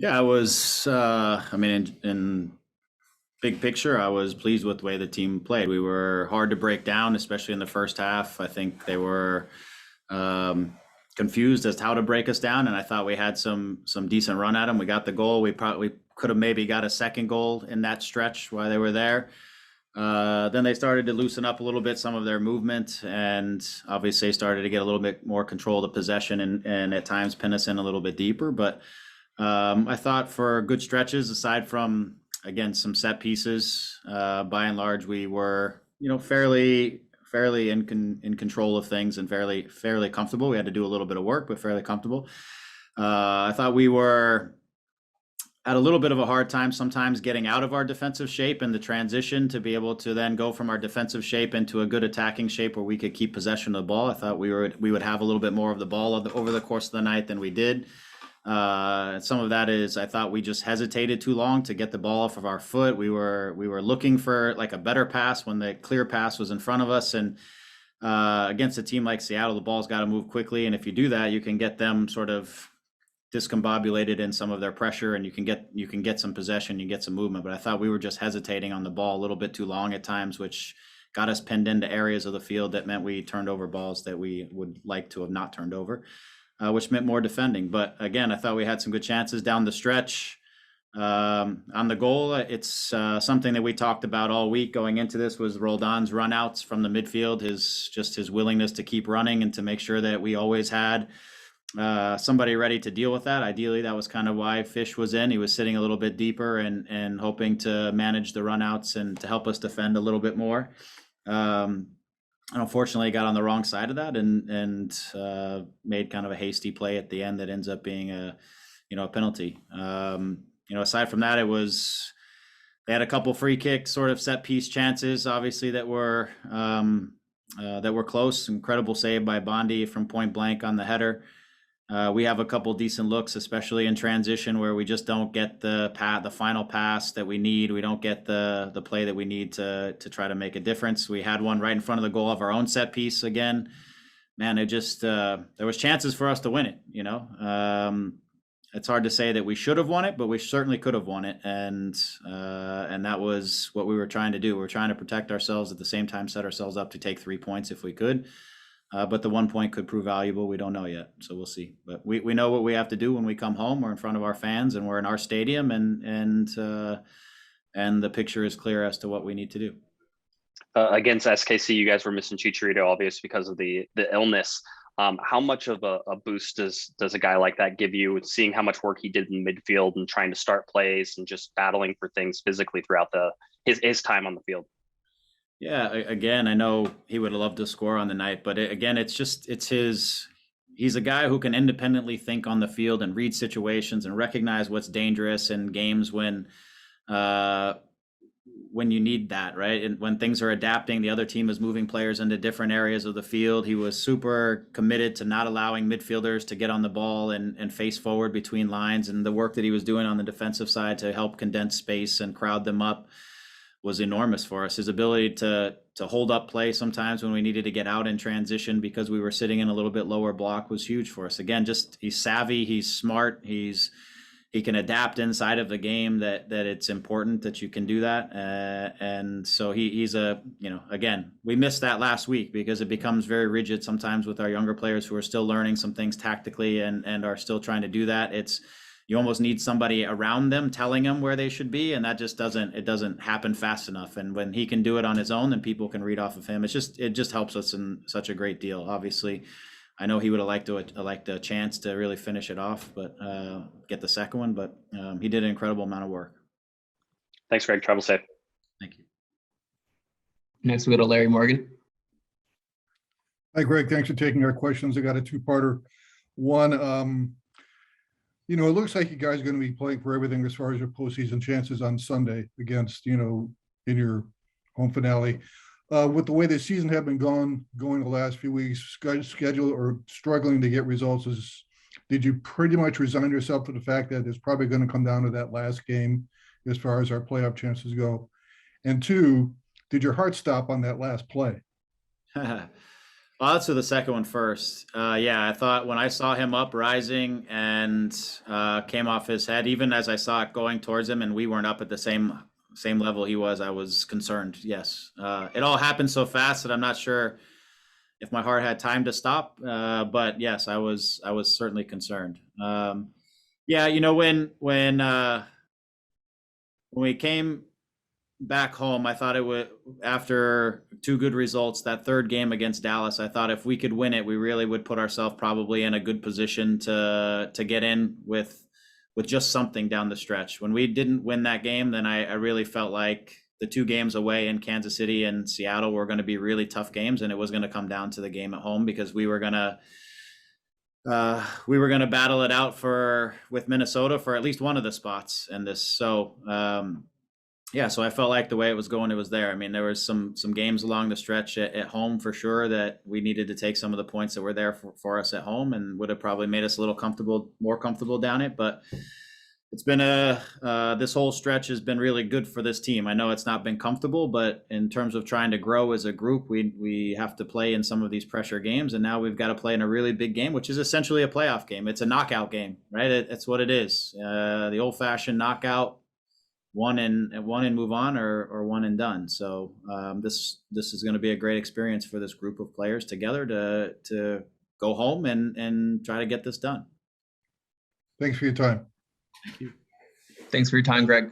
Yeah, I was. I mean, in big picture, I was pleased with the way the team played. We were hard to break down, especially in the first half. I think they were um, confused as to how to break us down, and I thought we had some decent run at them. We got the goal. We probably could have maybe got a second goal in that stretch while they were there. Then they started to loosen up a little bit some of their movement, and obviously started to get a little bit more control of the possession and at times pin us in a little bit deeper. But I thought for good stretches, aside from again some set pieces, by and large we were fairly in control of things and fairly comfortable. We had to do a little bit of work, but fairly comfortable. I thought we were had a little bit of a hard time sometimes getting out of our defensive shape and the transition to be able to then go from our defensive shape into a good attacking shape where we could keep possession of the ball. I thought we would have a little bit more of the ball over the course of the night than we did. Some of that is I thought we just hesitated too long to get the ball off of our foot. We were looking for like a better pass when the clear pass was in front of us, and against a team like Seattle, the ball's got to move quickly, and if you do that, you can get them sort of discombobulated in some of their pressure, and you can get some possession, you get some movement. But I thought we were just hesitating on the ball a little bit too long at times, which got us pinned into areas of the field that meant we turned over balls that we would like to have not turned over, which meant more defending. But again, I thought we had some good chances down the stretch. On the goal, it's something that we talked about all week going into this was Roldan's runouts from the midfield, his willingness to keep running and to make sure that we always had somebody ready to deal with that. Ideally, that was kind of why Fish was in. He was sitting a little bit deeper and hoping to manage the runouts and to help us defend a little bit more. Unfortunately, got on the wrong side of that and made kind of a hasty play at the end that ends up being a penalty. Aside from that, they had a couple free kick sort of set piece chances, obviously that were close. Incredible save by Bondi from point blank on the header. We have a couple decent looks, especially in transition, where we just don't get the final pass that we need. We don't get the play that we need to try to make a difference. We had one right in front of the goal of our own set piece again. Man, it just there was chances for us to win it. It's hard to say that we should have won it, but we certainly could have won it, and that was what we were trying to do. We were trying to protect ourselves, at the same time set ourselves up to take 3 points if we could. But the 1 point could prove valuable. We don't know yet, so we'll see. But we know what we have to do when we come home. We're in front of our fans and we're in our stadium, and the picture is clear as to what we need to do. Against SKC, you guys were missing Chicharito, obviously, because of the illness. How much of a boost does a guy like that give you, seeing how much work he did in midfield and trying to start plays and just battling for things physically throughout his time on the field? Yeah, again, I know he would have loved to score on the night, but he's a guy who can independently think on the field and read situations and recognize what's dangerous in games when you need that, right? And when things are adapting, the other team is moving players into different areas of the field. He was super committed to not allowing midfielders to get on the ball and face forward between lines, and the work that he was doing on the defensive side to help condense space and crowd them up was enormous for us. His ability to hold up play sometimes when we needed to get out in transition because we were sitting in a little bit lower block was huge for us. Again, just he's savvy, he's smart, he can adapt inside of the game, that it's important that you can do that. And so he's again, we missed that last week because it becomes very rigid sometimes with our younger players who are still learning some things tactically and are still trying to do that. You almost need somebody around them telling them where they should be, and that just doesn't happen fast enough. And when he can do it on his own, then people can read off of him. It just helps us in such a great deal. Obviously, I know he would have liked a chance to really finish it off, but get the second one. But he did an incredible amount of work. Thanks, Greg. Travel safe. Thank you. Next, we go to Larry Morgan. Hi, Greg. Thanks for taking our questions. I got a two-parter. One, it looks like you guys are going to be playing for everything as far as your postseason chances on Sunday against, in your home finale. With the way the season have been going the last few weeks, schedule or struggling to get results, did you pretty much resign yourself to the fact that it's probably going to come down to that last game as far as our playoff chances go? And two, did your heart stop on that last play? I'll answer the second one first. Yeah, I thought when I saw him up rising and came off his head, even as I saw it going towards him, and we weren't up at the same level he was, I was concerned. Yes, it all happened so fast that I'm not sure if my heart had time to stop. But yes, I was certainly concerned. Yeah, you know, when we came back home, I thought it would, after two good results, that third game against Dallas, I thought if we could win it, we really would put ourselves probably in a good position to get in with just something down the stretch. When we didn't win that game, then I really felt like the two games away in Kansas City and Seattle were going to be really tough games, and it was going to come down to the game at home because we were going to battle it out with Minnesota for at least one of the spots in this. So yeah, so I felt like the way it was going, it was there. I mean, there was some games along the stretch at home for sure that we needed to take some of the points that were there for us at home, and would have probably made us a little more comfortable down it. But it's been this whole stretch has been really good for this team. I know it's not been comfortable, but in terms of trying to grow as a group, we have to play in some of these pressure games, and now we've got to play in a really big game, which is essentially a playoff game. It's a knockout game, right? It's what it is. The old-fashioned knockout. One and move on, or one and done. So this is going to be a great experience for this group of players together to go home and try to get this done. Thanks for your time. Thank you. Thanks for your time, Greg.